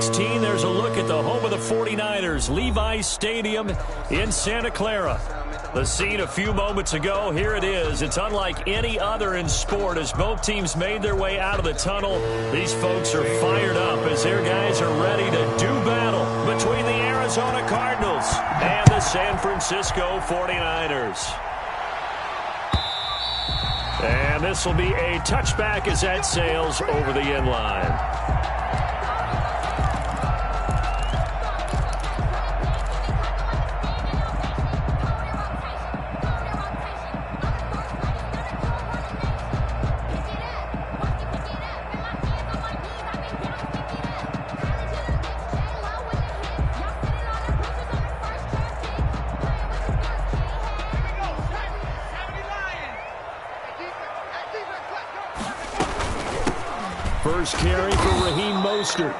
16, there's a look at the home of the 49ers, Levi's Stadium in Santa Clara. The scene a few moments ago, here it is. It's unlike any other in sport as both teams made their way out of the tunnel. These folks are fired up as their guys are ready to do battle between the Arizona Cardinals and the San Francisco 49ers. And this will be a touchback as that sails over the end line. First carry for Raheem Mostert.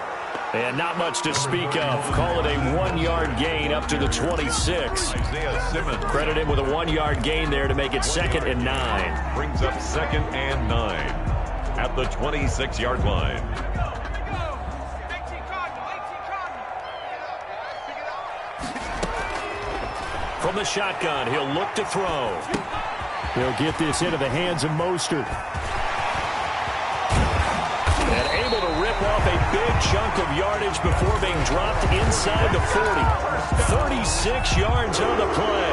And not much to speak of. Call it a 1-yard gain up to the 26. Credit him with a 1-yard gain there to make it 2nd and 9. Brings up 2nd and 9 at the 26-yard line. From the shotgun, he'll look to throw. He'll get this into the hands of Mostert. And able to rip off a big chunk of yardage before being dropped inside the 40. 36 yards on the play.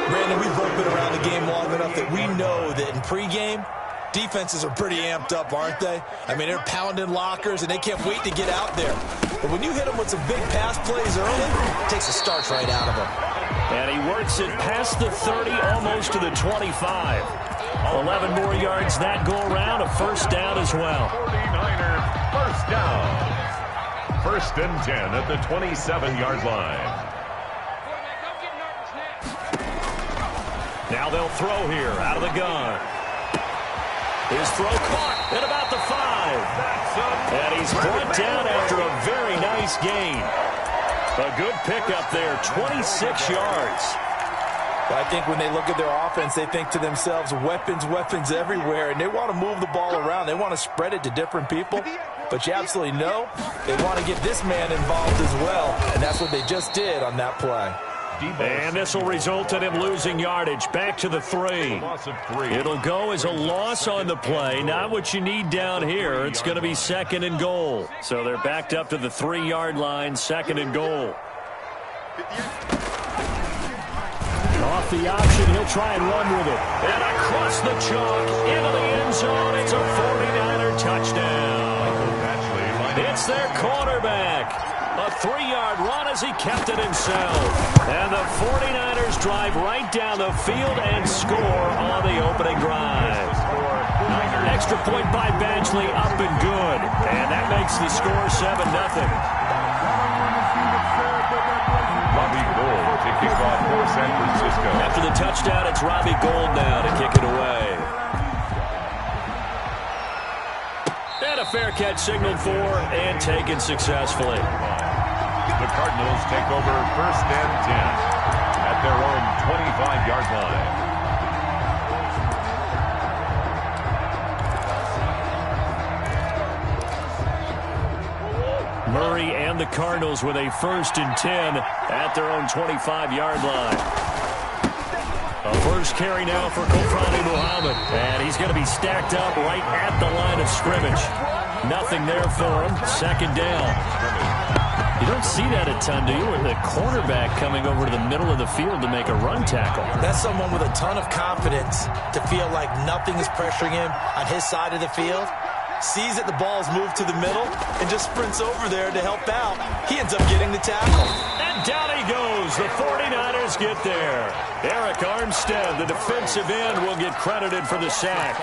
Brandon, we've both been around the game long enough that we know that in pregame, defenses are pretty amped up, aren't they? I mean, they're pounding lockers, and they can't wait to get out there. But when you hit them with some big pass plays early, it takes the starch right out of them. And he works it past the 30, almost to the 25. 11 more yards that go around, a first down as well. 49er first down. 1st and 10 at the 27-yard line. Now they'll throw here out of the gun. His throw caught at about the 5. And he's brought down after a very nice gain. A good pickup there, 26 yards. But I think when they look at their offense, they think to themselves, weapons, weapons everywhere, and they want to move the ball around. They want to spread it to different people. But you absolutely know they want to get this man involved as well, and that's what they just did on that play. And this will result in him losing yardage back to the 3. It'll go as a loss on the play. Not what you need down here. It's going to be 2nd and goal. So they're backed up to the 3-yard line, 2nd and goal. Off the option, he'll try and run with it. And across the chalk, into the end zone. It's a 49er touchdown. It's their quarterback. A 3-yard run as he kept it himself. And the 49ers drive right down the field and score on the opening drive. Extra point by Badgley, up and good. And that makes the score 7-0. Robbie Gould to kick off for San Francisco. After the touchdown, it's Robbie Gould now to kick it away. And a fair catch signaled for and taken successfully. The Cardinals take over 1st and 10 at their own 25-yard line. Murray and the Cardinals with a 1st and 10 at their own 25-yard line. A first carry now for Kofani Muhammad. And he's going to be stacked up right at the line of scrimmage. Nothing there for him. 2nd down. You don't see that a ton, do you? With the cornerback coming over to the middle of the field to make a run tackle. That's someone with a ton of confidence to feel like nothing is pressuring him on his side of the field. Sees that the ball's moved to the middle and just sprints over there to help out. He ends up getting the tackle. And down he goes. The 49ers get there. Eric Armstead, the defensive end, will get credited for the sack.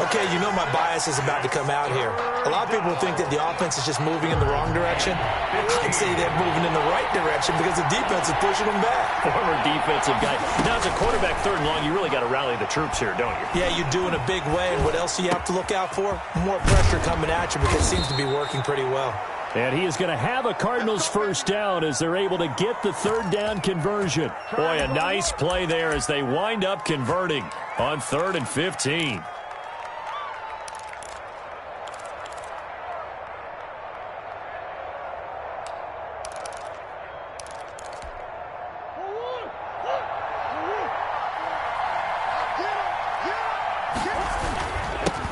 Okay, you know my bias is about to come out here. A lot of people think that the offense is just moving in the wrong direction. I'd say they're moving in the right direction because the defense is pushing them back. Former defensive guy. Now, as a quarterback 3rd and long, you really got to rally the troops here, don't you? Yeah, you do in a big way. And what else do you have to look out for? More pressure coming at you because it seems to be working pretty well. And he is going to have a Cardinals first down as they're able to get the 3rd down conversion. Boy, a nice play there as they wind up converting on 3rd and 15.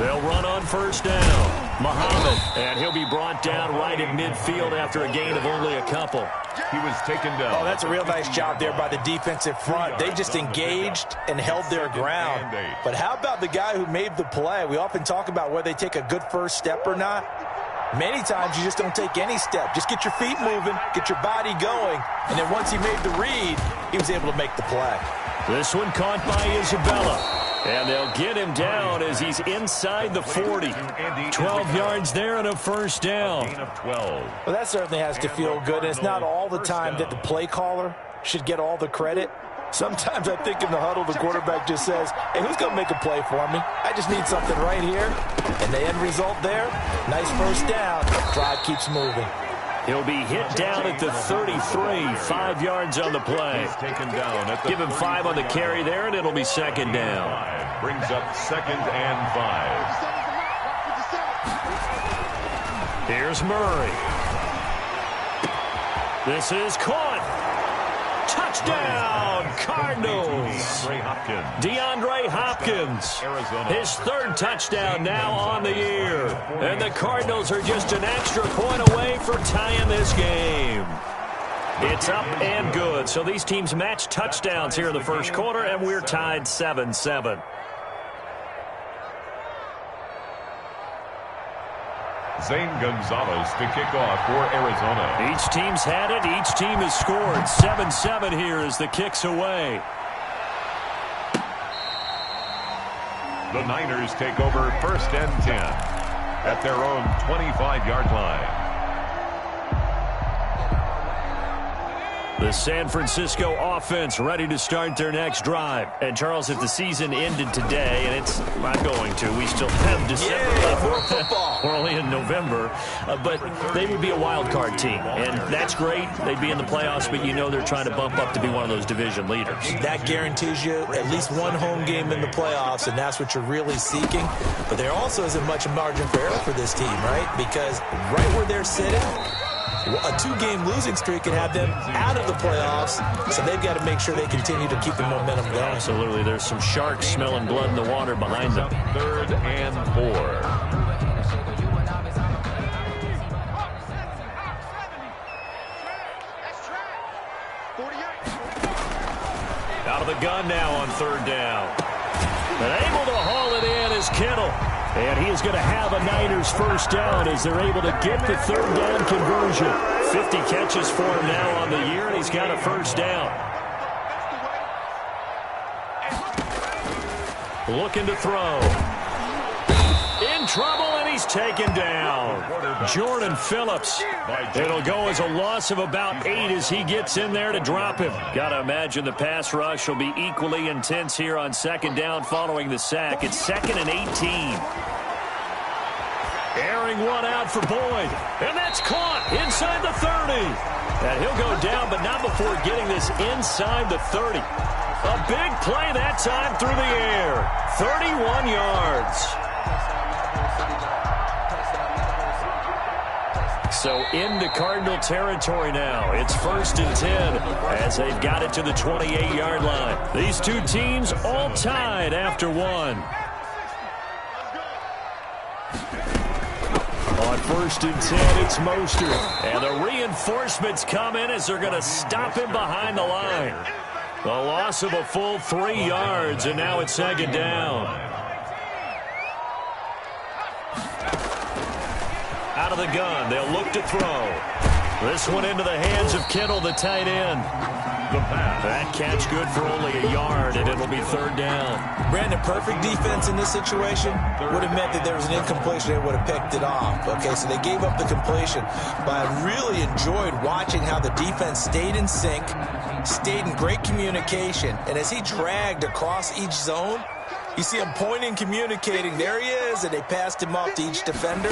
They'll run on first down. Muhammad, and he'll be brought down right at midfield after a gain of only a couple. He was taken down. Oh, that's a real nice job there by the defensive front. They just engaged and held their ground. But how about the guy who made the play? We often talk about whether they take a good first step or not. Many times you just don't take any step. Just get your feet moving, get your body going, and then once he made the read, he was able to make the play. This one caught by Isabella. And they'll get him down as he's inside the 40. 12 yards there and a first down. Well, that certainly has to feel good. And it's not all the time that the play caller should get all the credit. Sometimes I think in the huddle, the quarterback just says, hey, who's going to make a play for me? I just need something right here. And the end result there, nice first down. Drive keeps moving. He'll be hit down at the 33, 5 yards on the play. Taken down at the Give him 5 on the carry there, and it'll be second down. Brings up 2nd and 5. Here's Murray. This is caught. Touchdown, Cardinals. DeAndre Hopkins. His 3rd touchdown now on the year. And the Cardinals are just an extra point away from tying this game. It's up and good. So these teams match touchdowns here in the first quarter, and we're tied 7-7. Zane Gonzalez to kick off for Arizona. Each team's had it. Each team has scored. 7-7 here as the kick's away. The Niners take over 1st and 10 at their own 25-yard line. The San Francisco offense ready to start their next drive. And, Charles, if the season ended today, and it's not going to, we still have December. More football. We're only in November. But they would be a wild card team. And that's great. They'd be in the playoffs, but you know they're trying to bump up to be one of those division leaders. That guarantees you at least one home game in the playoffs, and that's what you're really seeking. But there also isn't much margin for error for this team, right? Because right where they're sitting, a 2-game losing streak could have them out of the playoffs, so they've got to make sure they continue to keep the momentum going. Absolutely. There's some sharks smelling blood in the water behind them. 3rd and 4. Out of the gun now on 3rd down. And able to haul it in is Kittle. And he is going to have a Niners first down as they're able to get the 3rd down conversion. 50 catches for him now on the year, and he's got a first down. Looking to throw. In trouble, and he's taken down. Jordan Phillips. It'll go as a loss of about 8 as he gets in there to drop him. Got to imagine the pass rush will be equally intense here on 2nd down following the sack. It's 2nd and 18. Airing one out for Boyd. And that's caught inside the 30. And he'll go down, but not before getting this inside the 30. A big play that time through the air. 31 yards. So into Cardinal territory now. It's 1st and 10 as they've got it to the 28-yard line. These two teams all tied after one. On 1st and 10, it's Mostert. And the reinforcements come in as they're going to stop him behind the line. The loss of a full 3 yards, and now it's 2nd down. Out of the gun, they'll look to throw. This one into the hands of Kittle, the tight end. That catch good for only a yard, and it'll be 3rd down. Brandon, perfect defense in this situation would have meant that there was an incompletion. They would have picked it off. Okay, so they gave up the completion. But I really enjoyed watching how the defense stayed in sync, stayed in great communication, and as he dragged across each zone, you see him pointing, communicating. There he is, and they passed him off to each defender.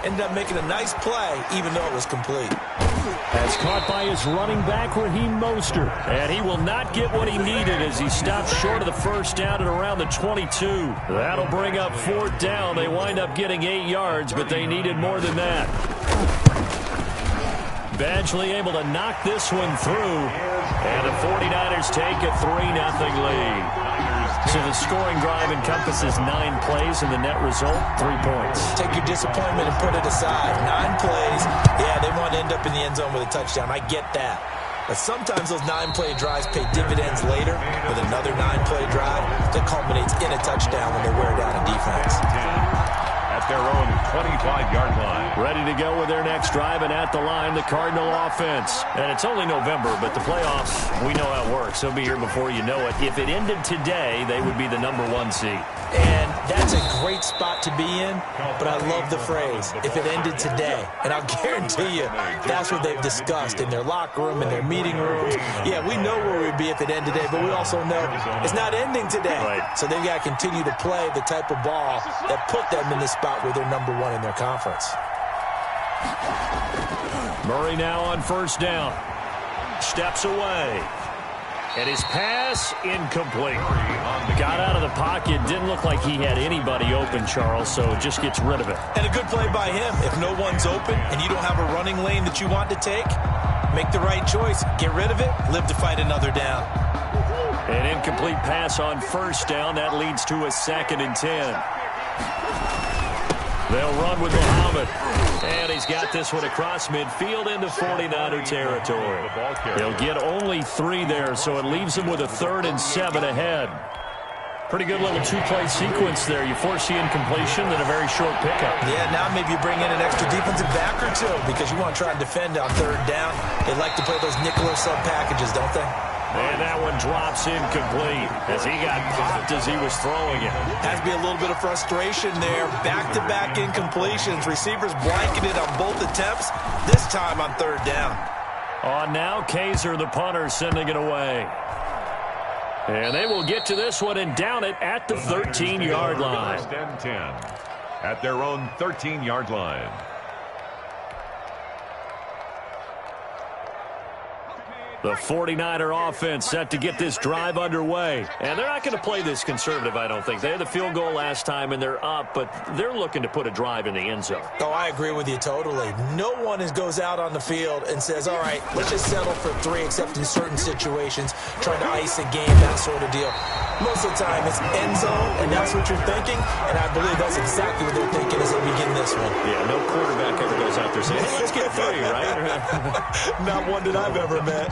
Ended up making a nice play, even though it was complete. That's caught by his running back, Raheem Mostert. And he will not get what he needed as he stopped short of the first down at around the 22. That'll bring up 4th down. They wind up getting 8 yards, but they needed more than that. Badgley able to knock this one through. And the 49ers take a 3-0 lead. So the scoring drive encompasses 9 plays, and the net result, 3 points. Take your disappointment and put it aside. 9 plays. Yeah, they want to end up in the end zone with a touchdown. I get that. But sometimes those 9-play drives pay dividends later with another 9-play drive that culminates in a touchdown when they wear down a defense. At their own 25-yard line. Ready to go with their next drive, and at the line, the Cardinal offense. And it's only November, but the playoffs, we know how it works. They'll be here before you know it. If it ended today, they would be the #1 seed. And that's a great spot to be in, but I love the phrase, if it ended today. And I'll guarantee you, that's what they've discussed in their locker room, in their meeting rooms. Yeah, we know where we'd be if it ended today, but we also know it's not ending today. Right. So they've got to continue to play the type of ball that put them in the spot where they're #1 in their conference. Murray now on first down. Steps away. And his pass, incomplete. Got out of the pocket. Didn't look like he had anybody open, Charles, so just gets rid of it. And a good play by him. If no one's open and you don't have a running lane that you want to take, make the right choice. Get rid of it. Live to fight another down. An incomplete pass on first down. That leads to a 2nd and 10. They'll run with Muhammad. And he's got this one across midfield into 49er territory. They'll get only 3 there, so it leaves them with a 3rd and 7 ahead. Pretty good little 2-play sequence there. You force the incompletion, then a very short pickup. Yeah, now maybe you bring in an extra defensive back or 2 because you want to try and defend on 3rd down. They like to play those nickel or sub packages, don't they? And that one drops incomplete as he got popped as he was throwing it. Has to be a little bit of frustration there. Back-to-back incompletions. Receivers blanketed on both attempts, this time on 3rd down. On now, Kaiser, the punter, sending it away. And they will get to this one and down it at the 13-yard line. 1st and 10 at their own 13-yard line. The 49er offense set to get this drive underway. And they're not going to play this conservative, I don't think. They had the field goal last time, and they're up, but they're looking to put a drive in the end zone. Oh, I agree with you totally. No one goes out on the field and says, all right, let's just settle for 3, except in certain situations, trying to ice a game, that sort of deal. Most of the time, it's end zone, and that's what you're thinking, and I believe that's exactly what they're thinking as they begin this one. Yeah, no quarterback ever goes out there saying, hey, let's get 3, right? Not one that I've ever met.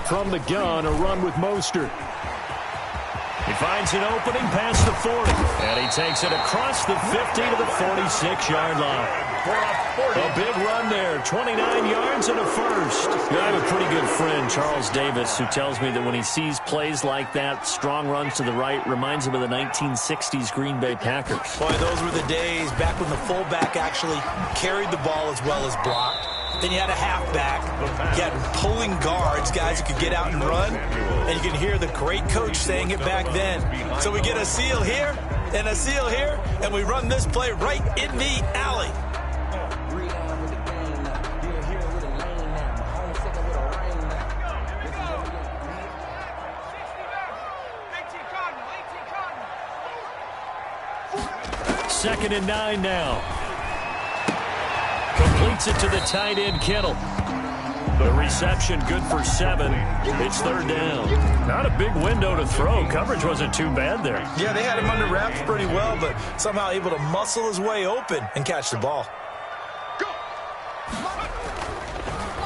From the gun, a run with Mostert. He finds an opening past the 40, and he takes it across the 50 to the 46-yard line. A big run there, 29 yards and a first. I have a pretty good friend, Charles Davis, who tells me that when he sees plays like that, strong runs to the right, reminds him of the 1960s Green Bay Packers. Boy, those were the days back when the fullback actually carried the ball as well as blocked. Then you had a halfback. You had pulling guards, guys who could get out and run. And you can hear the great coach saying it back then. So we get a seal here and a seal here, and we run this play right in the alley. Second and 9 now. Completes it to the tight end, Kittle. The reception good for 7. It's 3rd down. Not a big window to throw. Coverage wasn't too bad there. Yeah, they had him under wraps pretty well, but somehow able to muscle his way open and catch the ball.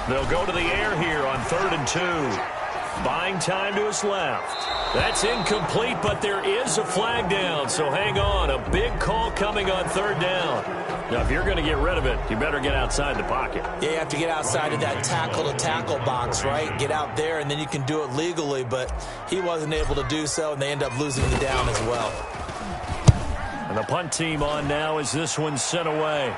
They'll go to the air here on 3rd and 2. Buying time to his left. That's incomplete, but there is a flag down, so hang on. A big call coming on 3rd down. Now, if you're going to get rid of it, you better get outside the pocket. Yeah, you have to get outside of that tackle-to-tackle box, right? Get out there, and then you can do it legally, but he wasn't able to do so, and they end up losing the down as well. And the punt team on now as this one's sent away.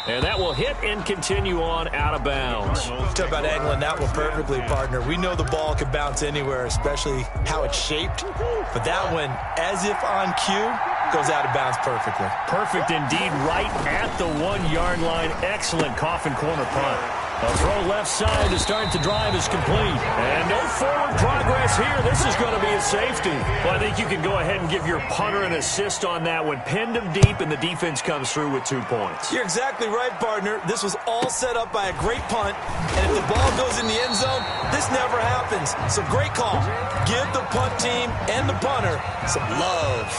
And that will hit and continue on out of bounds. Talk about angling that one perfectly, partner. We know the ball can bounce anywhere, especially how it's shaped. But that one, as if on cue, goes out of bounds perfectly. Perfect indeed, right at the 1-yard line. Excellent coffin corner punt. A throw left side to start the drive is complete. And no forward progress here. This is going to be a safety. Well, I think you can go ahead and give your punter an assist on that one. Pinned him deep, and the defense comes through with 2 points. You're exactly right, partner. This was all set up by a great punt. And if the ball goes in the end zone, this never happens. So great call. Give the punt team and the punter some love.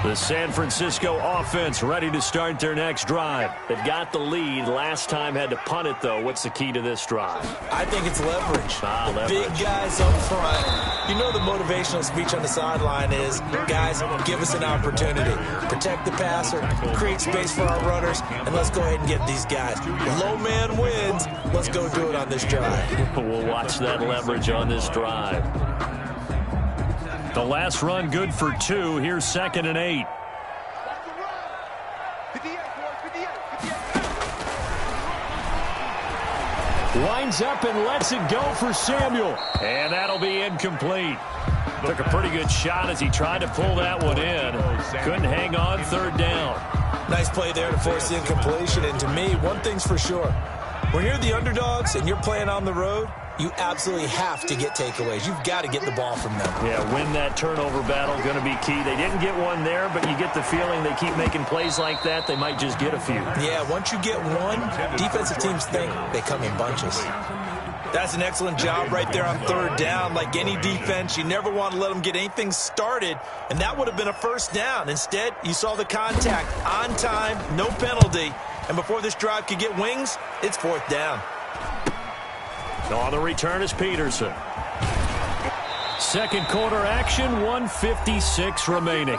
The San Francisco offense ready to start their next drive. They've got the lead. Last time had to punt it, though. What's the key to this drive? I think it's leverage. Leverage. Big guys up front. You know the motivational speech on the sideline is, guys, give us an opportunity. Protect the passer, create space for our runners, and let's go ahead and get these guys. Low man wins. Let's go do it on this drive. We'll watch that leverage on this drive. The last run good for 2. Here's 2nd and 8. Winds up and lets it go for Samuel. And that'll be incomplete. Took a pretty good shot as he tried to pull that one in. Couldn't hang on 3rd down. Nice play there to force the incompletion. And to me, one thing's for sure. When you're the underdogs and you're playing on the road, you absolutely have to get takeaways. You've got to get the ball from them. Yeah, win that turnover battle, going to be key. They didn't get one there, but you get the feeling they keep making plays like that, they might just get a few. Yeah, once you get one, defensive teams think they come in bunches. That's an excellent job right there on 3rd down. Like any defense, you never want to let them get anything started, and that would have been a 1st down. Instead, you saw the contact on time, no penalty, and before this drive could get wings, it's 4th down. On the return is Peterson. 2nd quarter action, 1:56 remaining.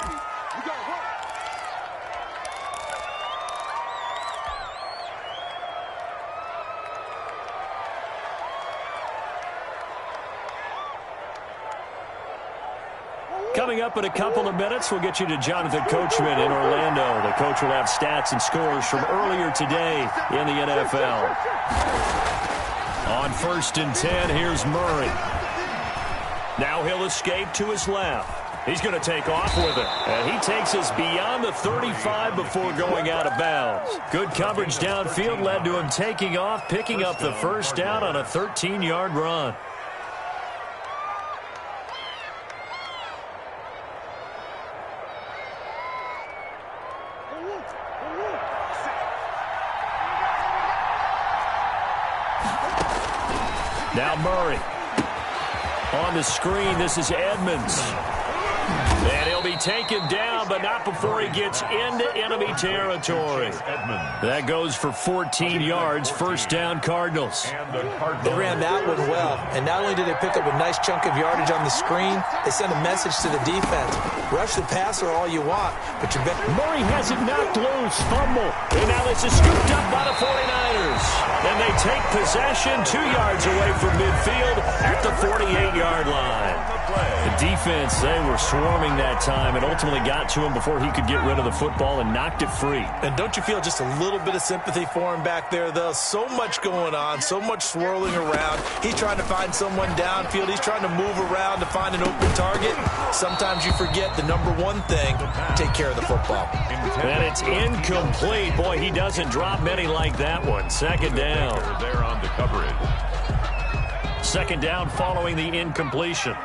Coming up in a couple of minutes, we'll get you to Jonathan Coachman in Orlando. The coach will have stats and scores from earlier today in the NFL. On 1st and 10, here's Murray. Now he'll escape to his left. He's going to take off with it. And he takes us beyond the 35 before going out of bounds. Good coverage downfield led to him taking off, picking up the 1st down on a 13-yard run. Now Murray. On the screen, this is Edmonds. And he'll be taken down, but not before he gets into enemy territory. That goes for 14 yards. 1st down, Cardinals. They ran that one well, and not only did they pick up a nice chunk of yardage on the screen, they sent a message to the defense. Rush the passer all you want, but you bet. Murray has it knocked loose. Fumble. And now this is scooped up by the 49ers. And they take possession 2 yards away from midfield at the 48-yard line. The defense, they were swarming that time and ultimately got to him before he could get rid of the football and knocked it free. And don't you feel just a little bit of sympathy for him back there, though? So much going on, so much swirling around. He's trying to find someone downfield. He's trying to move around to find an open target. Sometimes you forget the number one thing, take care of the football. And it's incomplete. Boy, he doesn't drop many like that one. 2nd down. There on the coverage. 2nd down following the incompletion.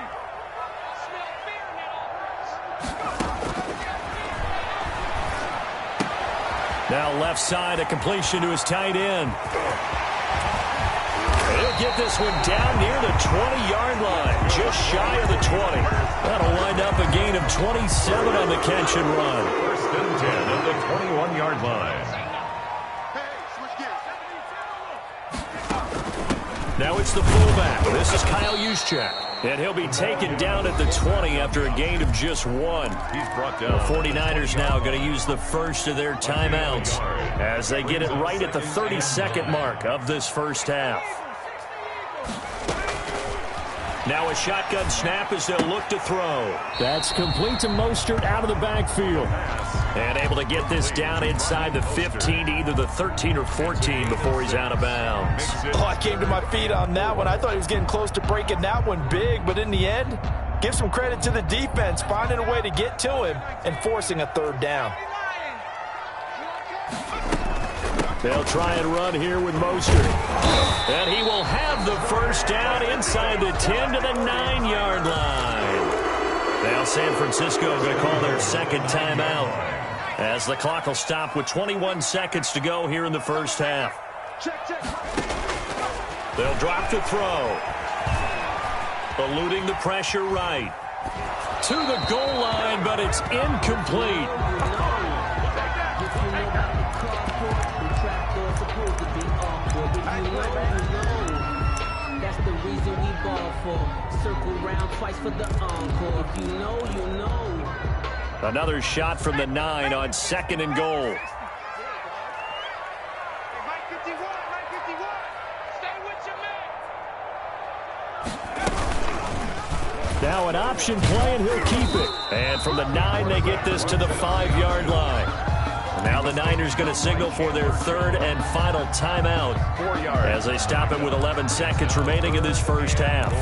Now left side, a completion to his tight end. He'll get this one down near the 20-yard line, just shy of the 20. That'll wind up a gain of 27 on the catch and run. 1st and 10 at the 21-yard line. Now it's the fullback. This is Kyle Juszczyk. And he'll be taken down at the 20 after a gain of just 1. He's brought down. The 49ers now going to use the first of their timeouts as they get it right at the 32nd mark of this 1st half. Now a shotgun snap as they'll look to throw. That's complete to Mostert out of the backfield. And able to get this down inside the 15 to either the 13 or 14 before he's out of bounds. Oh, I came to my feet on that one. I thought he was getting close to breaking that one big, but in the end, give some credit to the defense, finding a way to get to him and forcing a 3rd down. They'll try and run here with Mostert. And he will have the first down inside the 10 to the 9-yard line. Now San Francisco going to call their second timeout as the clock will stop with 21 seconds to go here in the first half. They'll drop to throw. Eluding the pressure right. To the goal line, but it's incomplete. That's the reason we ball for. Circle round twice for the encore. If you know, you know. Another shot from the 9 on 2nd and goal. Now an option play, and he'll keep it. And from the 9, they get this to the 5-yard line. Now the Niners going to signal for their third and final timeout 4 yards. as they stop it with 11 seconds remaining in this first half.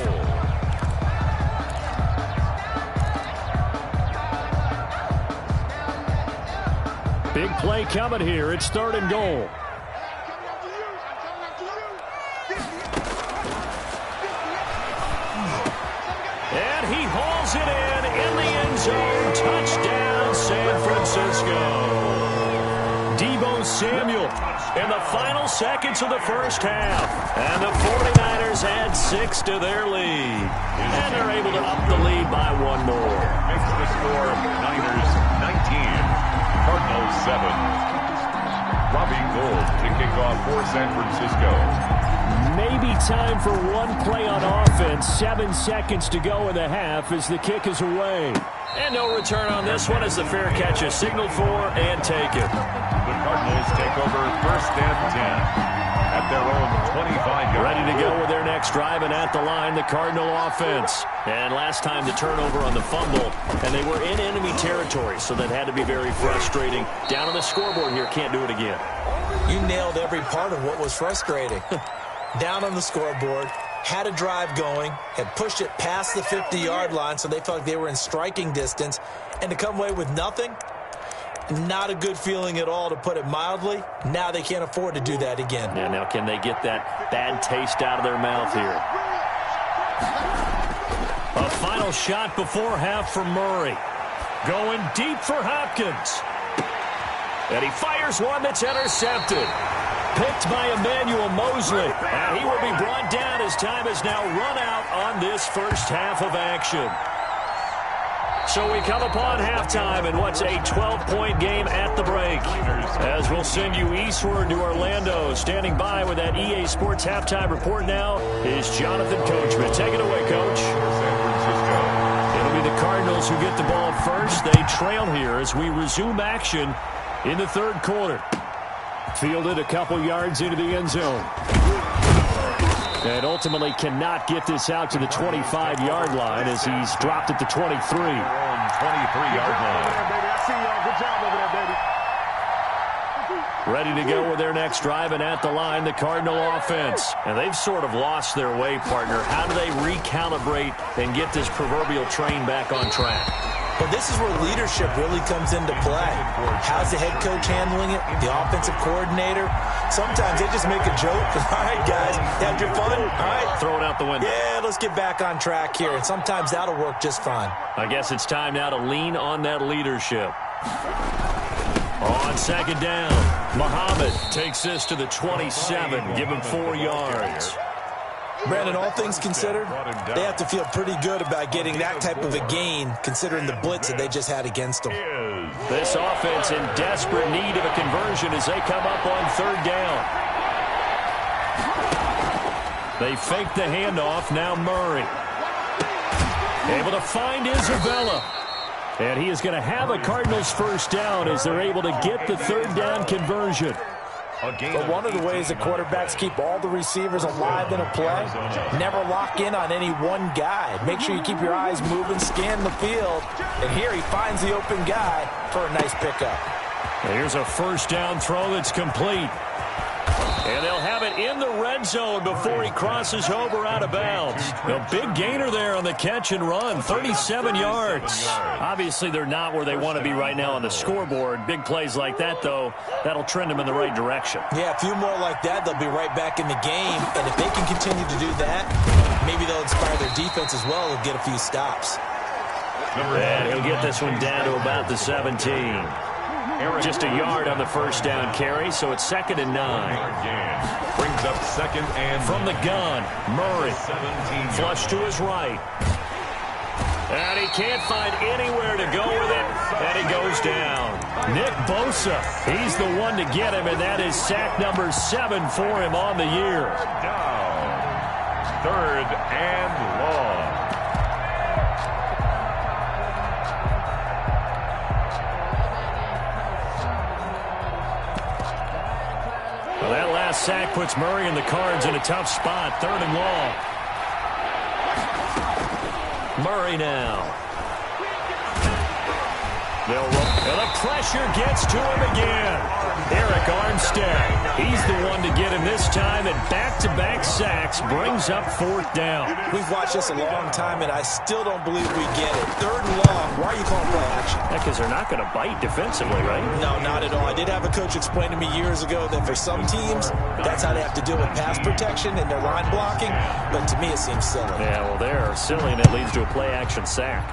Big play coming here. It's 3rd and goal. And he hauls it in the end zone. Touchdown, San Francisco. Deebo Samuel in the final seconds of the first half. And the 49ers add 6 to their lead. And they're able to up the lead by 1 more. Makes the score Niners 19, Cardinals 7. Robbie Gould to kick off for San Francisco. Maybe time for one play on offense. 7 seconds to go in the half as the kick is away. And no return on this one as the fair catch is signaled for and taken. The Cardinals take over 1st and 10 at their own 25-yard. Ready to go with their next drive, and at the line, the Cardinal offense. And last time the turnover on the fumble, and they were in enemy territory, so that had to be very frustrating. Down on the scoreboard here, can't do it again. You nailed every part of what was frustrating. Down on the scoreboard, had a drive going, had pushed it past the 50-yard line, so they felt like they were in striking distance, and to come away with nothing, not a good feeling at all, to put it mildly. Now they can't afford to do that again. Yeah, now can they get that bad taste out of their mouth here? A final shot before half for Murray. Going deep for Hopkins. And he fires one that's intercepted. Picked by Emmanuel Mosley. And he will be brought down as time has now run out on this first half of action. So we come upon halftime in what's a 12-point game at the break. As we'll send you eastward to Orlando. Standing by with that EA Sports halftime report now is Jonathan Coachman. Take it away, Coach. It'll be the Cardinals who get the ball first. They trail here as we resume action in the 3rd quarter. Fielded a couple yards into the end zone. And ultimately cannot get this out to the 25-yard line as he's dropped at the 23. 23-yard line. Ready to go with their next drive, and at the line, the Cardinal offense. And they've sort of lost their way, partner. How do they recalibrate and get this proverbial train back on track? Well, this is where leadership really comes into play. How's the head coach handling it? The offensive coordinator? Sometimes they just make a joke. All right, guys, had your fun? All right. Throw it out the window. Yeah, let's get back on track here. And sometimes that'll work just fine. I guess it's time now to lean on that leadership. On 2nd down, Muhammad takes this to the 27. Give him 4 yards. Brandon, all things considered, they have to feel pretty good about getting that type of a gain considering the blitz that they just had against them. This offense in desperate need of a conversion as they come up on 3rd down. They fake the handoff. Now Murray. Able to find Isabella. And he is going to have a Cardinals first down as they're able to get the 3rd down conversion. But one of the ways that quarterbacks keep all the receivers alive in a play, never lock in on any one guy. Make sure you keep your eyes moving, scan the field. And here he finds the open guy for a nice pickup. Here's a first down throw that's complete. And they'll have it in the red end zone before he crosses over out of bounds. A big gainer there on the catch and run, 37 yards. Obviously, they're not where they want to be right now on the scoreboard. Big plays like that, though, that'll trend them in the right direction. Yeah, a few more like that, they'll be right back in the game. And if they can continue to do that, maybe they'll inspire their defense as well and get a few stops. And he'll get this one down to about the 17. Just a yard on the first down carry, so it's 2nd and 9. Brings up 2nd and from the gun, Murray. Flush to his right. And he can't find anywhere to go with it, and he goes down. Nick Bosa, he's the one to get him, and that is sack number 7 for him on the year. Down. 3rd and long. Well, that last sack puts Murray and the Cards in a tough spot. 3rd and long. Murray now. And the pressure gets to him again. Eric Armstead. He's the one to get him this time, and back-to-back sacks brings up 4th down. We've watched this a long time, and I still don't believe we get it. 3rd and long. Why are you calling play action? Because they're not going to bite defensively, right? No, not at all. I did have a coach explain to me years ago that for some teams, that's how they have to deal with pass protection and their line blocking. But to me, it seems silly. Yeah, well, they're silly, and it leads to a play-action sack.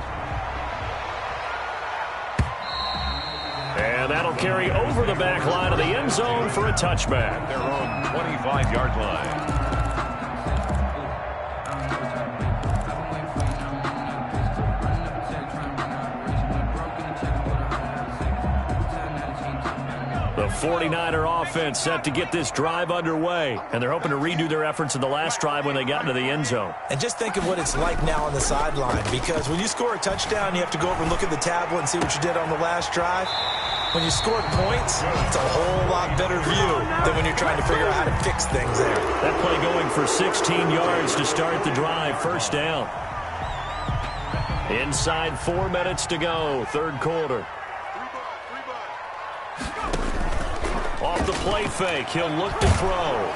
And that'll carry over the back line of the end zone for a touchback. Their own 25-yard line. The 49er offense set to get this drive underway, and they're hoping to redo their efforts in the last drive when they got into the end zone. And just think of what it's like now on the sideline, because when you score a touchdown, you have to go over and look at the tablet and see what you did on the last drive. When you scored points, it's a whole lot better view than when you're trying to figure out how to fix things there. That play going for 16 yards to start the drive, 1st down. Inside 4 minutes to go, 3rd quarter. Off the play fake, he'll look to throw.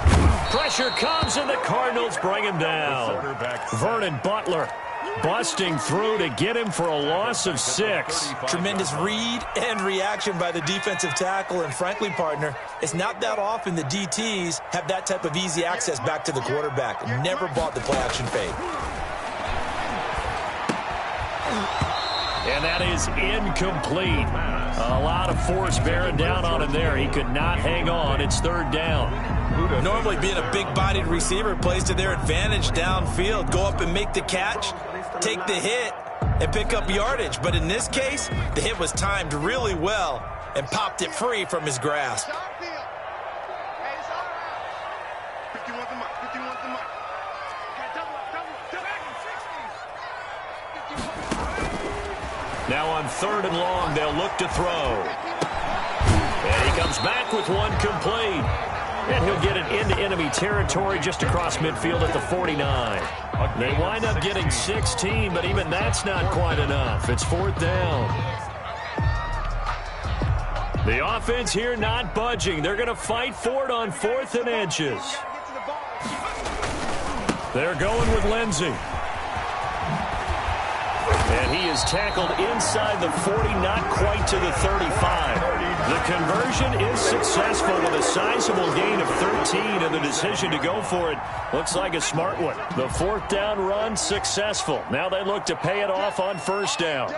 Pressure comes, and the Cardinals bring him down. Vernon Butler busting through to get him for a loss of 6. Tremendous read and reaction by the defensive tackle, and frankly, partner, it's not that often the DTs have that type of easy access back to the quarterback. Never bought the play-action fade. And that is incomplete. A lot of force bearing down on him there. He could not hang on. It's 3rd down. Normally being a big-bodied receiver plays to their advantage downfield. Go up and make the catch, take the hit, and pick up yardage. But in this case, the hit was timed really well and popped it free from his grasp. Now on 3rd and long, they'll look to throw. And he comes back with one complete. And he'll get it into enemy territory just across midfield at the 49. They wind up getting 16, but even that's not quite enough. It's 4th down. The offense here not budging. They're going to fight for it on 4th and inches. They're going with Lindsey. And he is tackled inside the 40, not quite to the 35. The conversion is successful with a sizable gain of 13, and the decision to go for it looks like a smart one. The 4th down run successful. Now they look to pay it off on 1st down.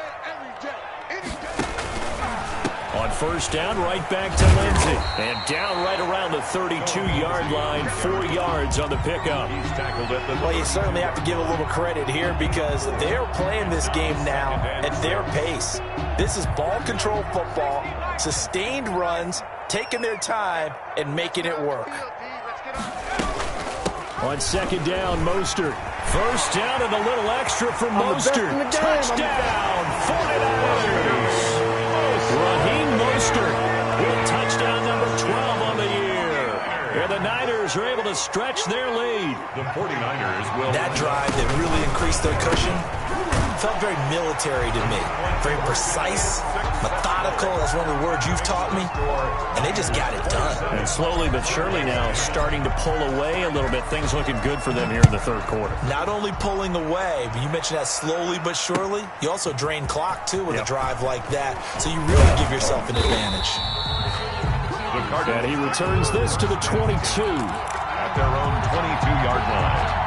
On 1st down, right back to Lindsey. And down right around the 32-yard line, 4 yards on the pickup. He's tackled at the... Well, you certainly have to give a little credit here because they're playing this game now at their pace. This is ball control football, sustained runs, taking their time, and making it work. On 2nd down, Mostert. 1st down and a little extra from Mostert. Touchdown, 49ers. Raheem Mostert with touchdown number 12 on the year. And the Niners are able to stretch their lead. The 49ers will... That drive that really increased their cushion felt very military to me. Very precise, methodical. That's one of the words you've taught me. And they just got it done. And slowly but surely now starting to pull away a little bit. Things looking good for them here in the third quarter. Not only pulling away, but you mentioned that slowly but surely. You also drain clock, too, with a drive like that. So you really give yourself an advantage. And he returns this to the 22. At their own 22-yard line.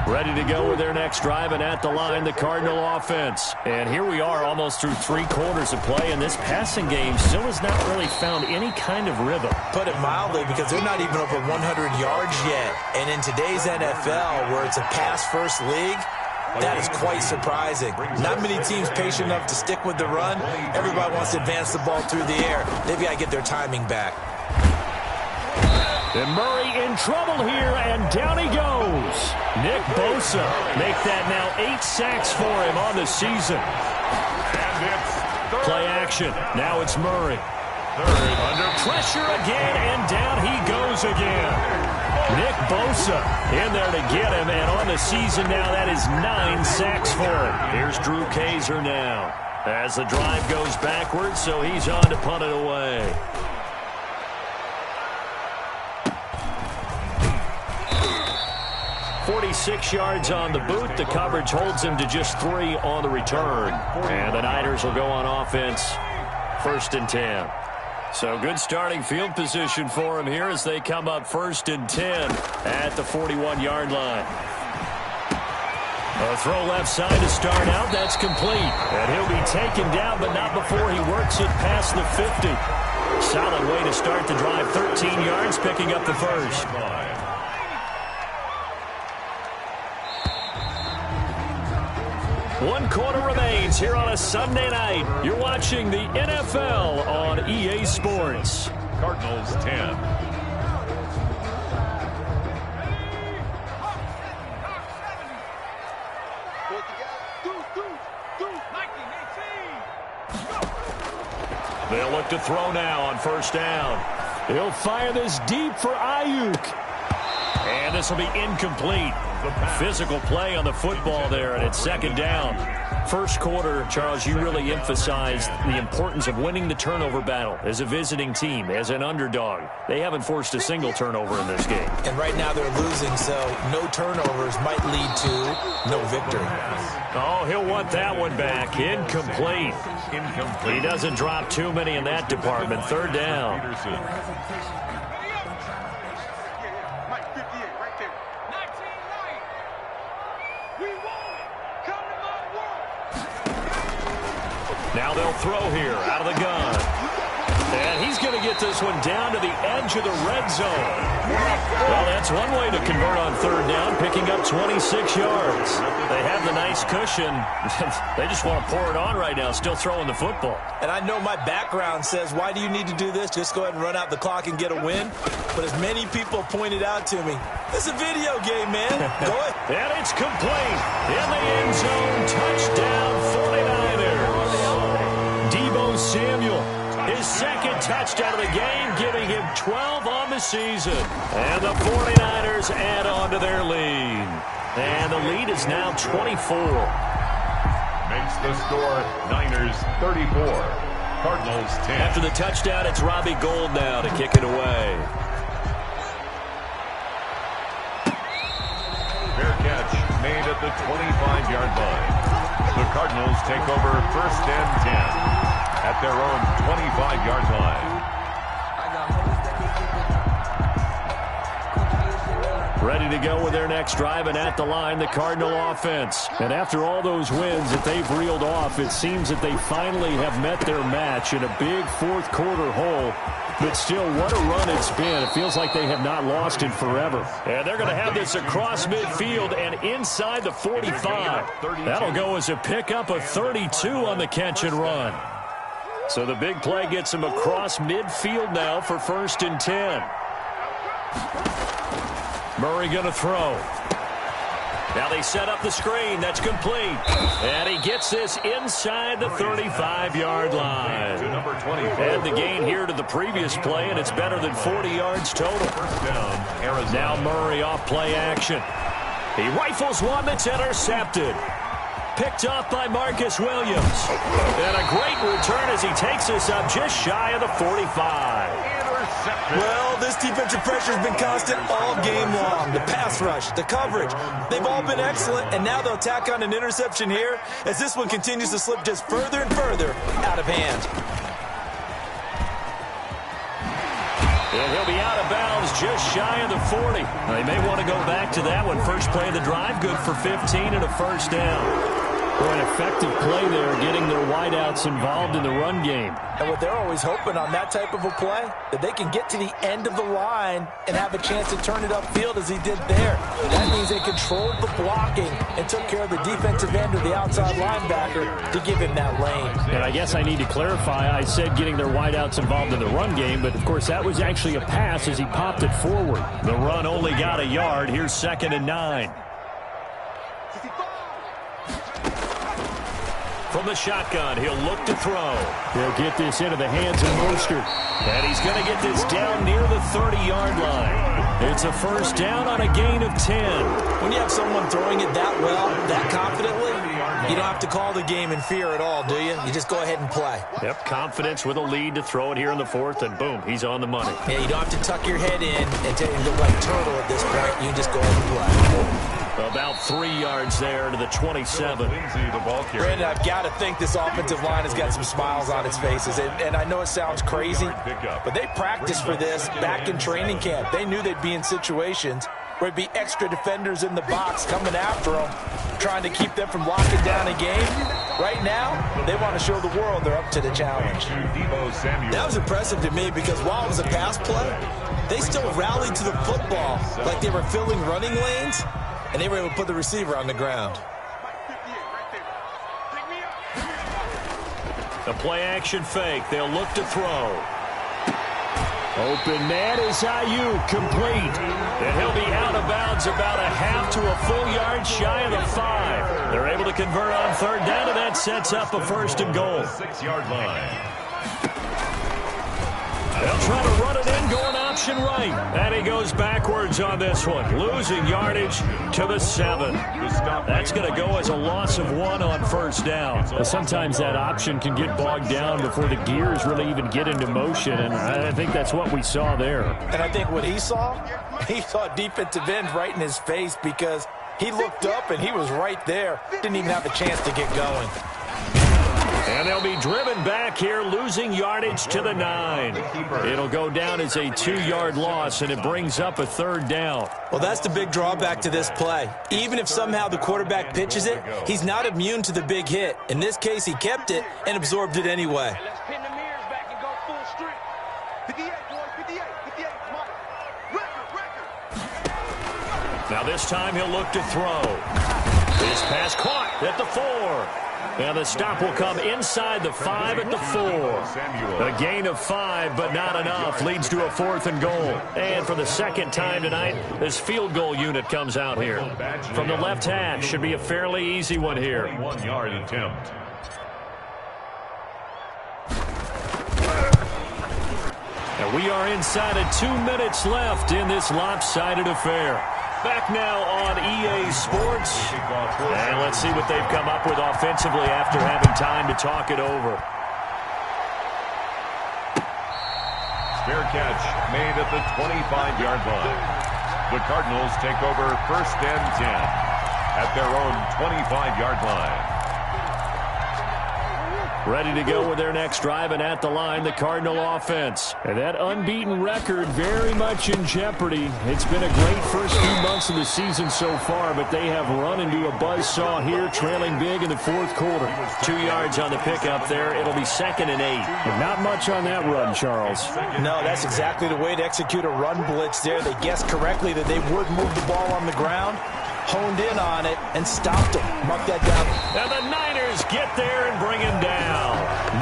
Ready to go with their next drive, and at the line, the Cardinal offense. And here we are almost through 3 quarters of play, and this passing game still has not really found any kind of rhythm. Put it mildly, because they're not even over 100 yards yet. And in today's NFL, where it's a pass-first league, that is quite surprising. Not many teams patient enough to stick with the run. Everybody wants to advance the ball through the air. They've got to get their timing back. And Murray in trouble here, and down he goes. Nick Bosa make that now 8 sacks for him on the season. And it's Play action. Now it's Murray. Under pressure again, and down he goes again. Nick Bosa in there to get him, and on the season now, that is 9 sacks for him. Here's Drew Kaiser now as the drive goes backwards, so he's on to punt it away. 46 yards on the boot. The coverage holds him to just 3 on the return. And the Niners will go on offense, 1st and 10. So good starting field position for him here as they come up 1st and 10 at the 41-yard line. A throw left side to start out. That's complete. And he'll be taken down, but not before he works it past the 50. Solid way to start the drive. 13 yards, picking up the first. 1 quarter remains here on a Sunday night. You're watching the NFL on EA Sports. Cardinals 10. They'll look to throw now on 1st down. He'll fire this deep for Ayuk. And this will be incomplete. Physical play on the football there, and it's 2nd down. 1st quarter, Charles, you really emphasized the importance of winning the turnover battle as a visiting team, as an underdog. They haven't forced a single turnover in this game. And right now they're losing, so no turnovers might lead to no victory. Oh, he'll want that one back. Incomplete. He doesn't drop too many in that department. 3rd down. Now they'll throw here out of the gun. And he's going to get this one down to the edge of the red zone. Well, that's one way to convert on 3rd down, picking up 26 yards. They have the nice cushion. They just want to pour it on right now, still throwing the football. And I know my background says, why do you need to do this? Just go ahead and run out the clock and get a win. But as many people pointed out to me, it's a video game, man. Go ahead. And it's complete. In the end zone, touchdown 49ers. Deebo Samuel, his 2nd touchdown of the game, giving him 12 on the season. And the 49ers add on to their lead. And the lead is now 24. Makes the score Niners 34, Cardinals 10. After the touchdown, it's Robbie Gould now to kick it away. Fair catch made at the 25-yard line. The Cardinals take over 1st and 10 at their own 25-yard line. Ready to go with their next drive, and at the line, the Cardinal offense. And after all those wins that they've reeled off, it seems that they finally have met their match in a big 4th quarter hole. But still, what a run it's been. It feels like they have not lost in forever. And they're going to have this across midfield and inside the 45. That'll go as a pickup of 32 on the catch and run. So the big play gets him across midfield now for 1st and 10. Murray going to throw. Now they set up the screen. That's complete. And he gets this inside the 35-yard line. And the gain here to the previous play, and it's better than 40 yards total. First down, Arizona. Now Murray off play action. He rifles one that's intercepted. Picked off by Marcus Williams. And a great return as he takes us up just shy of the 45. Well, this defensive pressure has been constant all game long. The pass rush, the coverage, they've all been excellent, and now they'll tack on an interception here as this one continues to slip just further and further out of hand. And he'll be out of bounds just shy of the 40. Now, they may want to go back to that one. First play of the drive, good for 15 and a first down. For an effective play there, getting their wideouts involved in the run game. And what they're always hoping on that type of a play, that they can get to the end of the line and have a chance to turn it upfield as he did there. That means they controlled the blocking and took care of the defensive end or the outside linebacker to give him that lane. And I guess I need to clarify, I said getting their wideouts involved in the run game, but of course that was actually a pass as he popped it forward. The run only got a yard. Here's 2nd and 9. From the shotgun, he'll look to throw. He'll get this into the hands of Mostert. And he's going to get this down near the 30-yard line. It's a first down on a gain of 10. When you have someone throwing it that well, that confidently, you don't have to call the game in fear at all, do you? You just go ahead and play. Yep, confidence with a lead to throw it here in the 4th, and boom, he's on the money. Yeah, you don't have to tuck your head in and look like a turtle at this point. You can just go ahead and play. About 3 yards there to the 27. Brandon, I've got to think this offensive line has got some smiles on its faces. And I know it sounds crazy, but they practiced for this back in training camp. They knew they'd be in situations where it'd be extra defenders in the box coming after them, trying to keep them from locking down a game. Right now, they want to show the world they're up to the challenge. That was impressive to me because while it was a pass play, they still rallied to the football like they were filling running lanes, and they were able to put the receiver on the ground. The play-action fake. They'll look to throw. Open man is Ayuk, complete. And he'll be out of bounds about a half to a full yard shy of the 5. They're able to convert on 3rd down, and that sets up a 1st and goal. 6-yard line. They'll try to run it in, going option right. And he goes backwards on this one, losing yardage to the 7. That's going to go as a loss of 1 on 1st down. Well, sometimes that option can get bogged down before the gears really even get into motion, and I think that's what we saw there. And I think what he saw defensive end right in his face because he looked up and he was right there. Didn't even have a chance to get going. And they'll be driven back here, losing yardage to the 9. It'll go down as a 2-yard loss, and it brings up a 3rd down. Well, that's the big drawback to this play. Even if somehow the quarterback pitches it, he's not immune to the big hit. In this case, he kept it and absorbed it anyway. Let's pin the mirrors back and go full strength. 58, boys, 58, record. Now this time he'll look to throw. This pass caught at the 4. And the stop will come inside the 5 at the 4. A gain of 5, but not enough. Leads to a 4th and goal. And for the 2nd time tonight, this field goal unit comes out here. From the left hash, should be a fairly easy one here. 1-yard attempt. And we are inside of 2 minutes left in this lopsided affair. Back now on EA Sports. And let's see what they've come up with offensively after having time to talk it over. Fair catch made at the 25-yard line. The Cardinals take over 1st and 10 at their own 25-yard line. Ready to go with their next drive, and at the line, the Cardinal offense. And that unbeaten record very much in jeopardy. It's been a great first few months of the season so far, but they have run into a buzzsaw here, trailing big in the 4th quarter. 2 yards on the pickup there. It'll be 2nd and 8. And not much on that run, Charles. No, that's exactly the way to execute a run blitz there. They guessed correctly that they would move the ball on the ground, honed in on it, and stopped him. Mark that down. And the Niners get there and bring him down.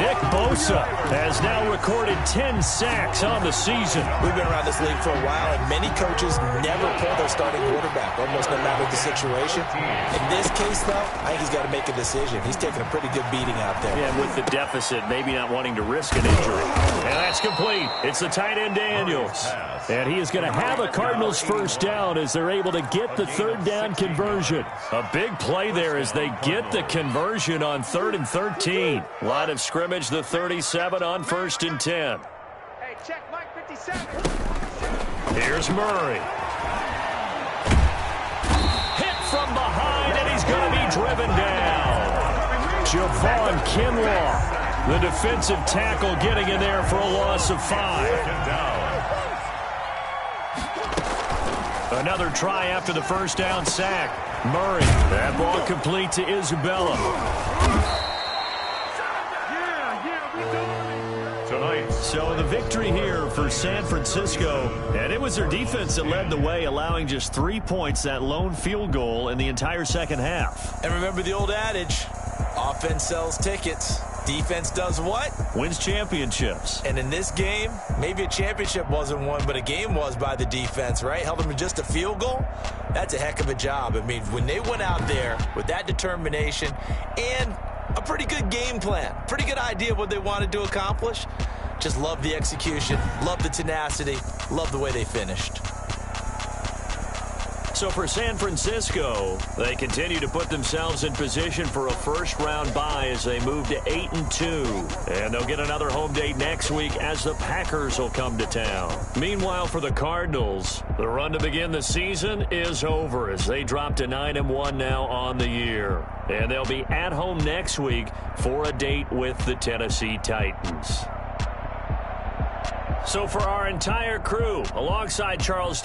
Nick Bosa has now recorded 10 sacks on the season. We've been around this league for a while, and many coaches never pull their starting quarterback, almost no matter the situation. In this case, though, I think he's got to make a decision. He's taking a pretty good beating out there. Yeah, with the deficit, maybe not wanting to risk an injury. And that's complete. It's the tight end, Daniels. And he is going to have a Cardinals first down as they're able to get the third down conversion. A big play there as they get the conversion on 3rd and 13. Line of scrimmage, the 37 on 1st and 10. Hey, check Mike 57. Here's Murray. Hit from behind, and he's going to be driven down. Javon Kinlaw, the defensive tackle, getting in there for a loss of 5. Another try after the first down sack. Murray, that ball complete to Isabella. Tonight. So the victory here for San Francisco, and it was their defense that led the way, allowing just 3 points, that lone field goal in the entire second half. And remember the old adage, offense sells tickets. Defense does what? Wins championships. And in this game, maybe a championship wasn't won, but a game was by the defense, right? Held them to just a field goal. That's a heck of a job. I mean, when they went out there with that determination and a pretty good game plan, pretty good idea of what they wanted to accomplish, just love the execution, love the tenacity, love the way they finished. So for San Francisco, they continue to put themselves in position for a first-round bye as they move to 8-2. And they'll get another home date next week as the Packers will come to town. Meanwhile, for the Cardinals, the run to begin the season is over as they drop to 9-1 now on the year. And they'll be at home next week for a date with the Tennessee Titans. So for our entire crew, alongside Charles